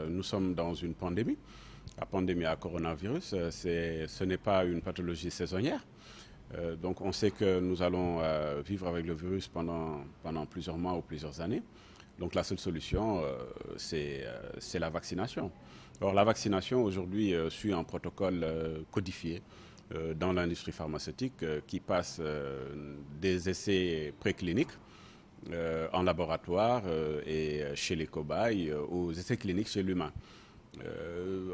nous sommes dans une pandémie. La pandémie à coronavirus, ce n'est pas une pathologie saisonnière. Donc on sait que nous allons vivre avec le virus pendant plusieurs mois ou plusieurs années. Donc la seule solution, c'est la vaccination. Or la vaccination aujourd'hui suit un protocole codifié dans l'industrie pharmaceutique qui passe des essais précliniques en laboratoire et chez les cobayes aux essais cliniques chez l'humain.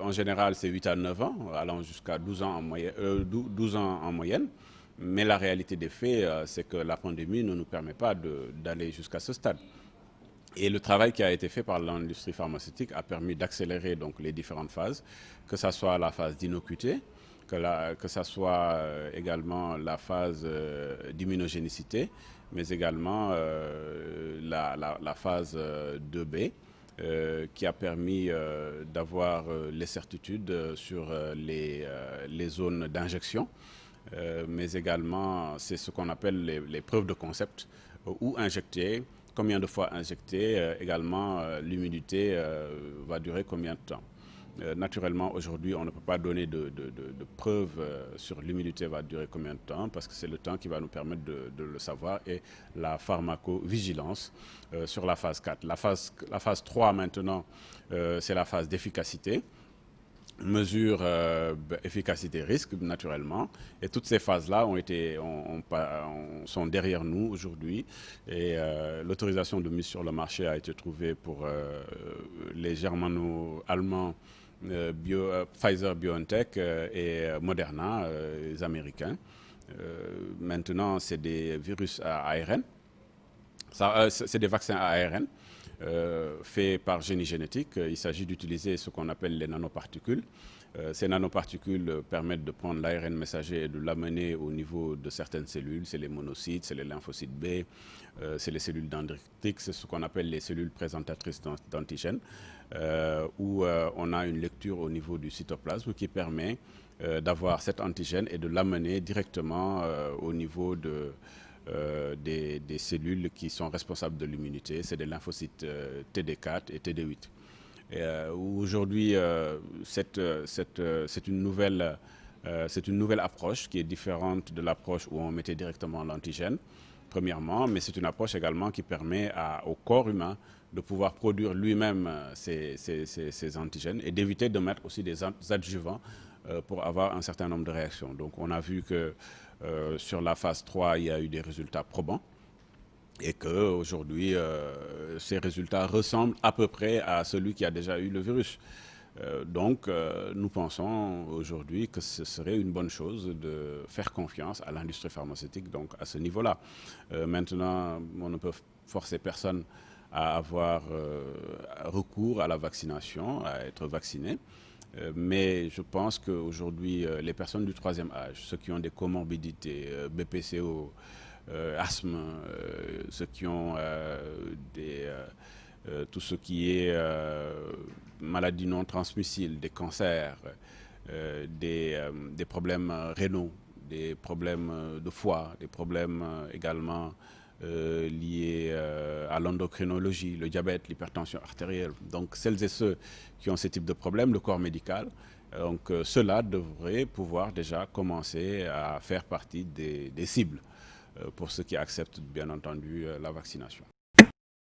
En général, c'est 8 à 9 ans, allant jusqu'à 12 ans en moyenne. Mais la réalité des faits, c'est que la pandémie ne nous permet pas d'aller jusqu'à ce stade. Et le travail qui a été fait par l'industrie pharmaceutique a permis d'accélérer donc les différentes phases, que ce soit la phase d'innocuité, que ce soit également la phase d'immunogénicité, mais également la phase 2B. Qui a permis d'avoir les certitudes sur les zones d'injection, mais également c'est ce qu'on appelle les preuves de concept, où injecter, combien de fois injecter, également l'humidité va durer combien de temps. Naturellement, aujourd'hui, on ne peut pas donner de preuves sur l'humidité va durer combien de temps, parce que c'est le temps qui va nous permettre de le savoir, et la pharmacovigilance sur la phase 4. La phase 3 maintenant, c'est la phase d'efficacité. Mesure efficacité-risque, naturellement. Et toutes ces phases-là sont derrière nous aujourd'hui. Et l'autorisation de mise sur le marché a été trouvée pour les germano-allemands Pfizer-BioNTech et Moderna, les Américains. Maintenant, c'est des virus à ARN. C'est des vaccins à ARN. Fait par génie génétique. Il s'agit d'utiliser ce qu'on appelle les nanoparticules. Ces nanoparticules permettent de prendre l'ARN messager et de l'amener au niveau de certaines cellules. C'est les monocytes, c'est les lymphocytes B, c'est les cellules dendritiques, c'est ce qu'on appelle les cellules présentatrices d'antigènes, où on a une lecture au niveau du cytoplasme qui permet d'avoir cet antigène et de l'amener directement au niveau des cellules qui sont responsables de l'immunité, c'est des lymphocytes TD4 et TD8. Aujourd'hui, c'est une nouvelle approche qui est différente de l'approche où on mettait directement l'antigène, premièrement, mais c'est une approche également qui permet au corps humain de pouvoir produire lui-même ces antigènes et d'éviter de mettre aussi des adjuvants pour avoir un certain nombre de réactions. Donc on a vu que sur la phase 3, il y a eu des résultats probants et qu'aujourd'hui, ces résultats ressemblent à peu près à celui qui a déjà eu le virus. Donc, nous pensons aujourd'hui que ce serait une bonne chose de faire confiance à l'industrie pharmaceutique donc à ce niveau-là. Maintenant, on ne peut forcer personne à avoir recours à la vaccination, à être vacciné. Mais je pense qu'aujourd'hui, les personnes du troisième âge, ceux qui ont des comorbidités, BPCO, asthme, ceux qui ont tout ce qui est maladies non transmissibles, des cancers, des problèmes rénaux, des problèmes de foie, des problèmes également liés à l'endocrinologie, le diabète, l'hypertension artérielle. Donc celles et ceux qui ont ce type de problèmes, le corps médical, donc ceux-là devraient pouvoir déjà commencer à faire partie des cibles pour ceux qui acceptent bien entendu la vaccination.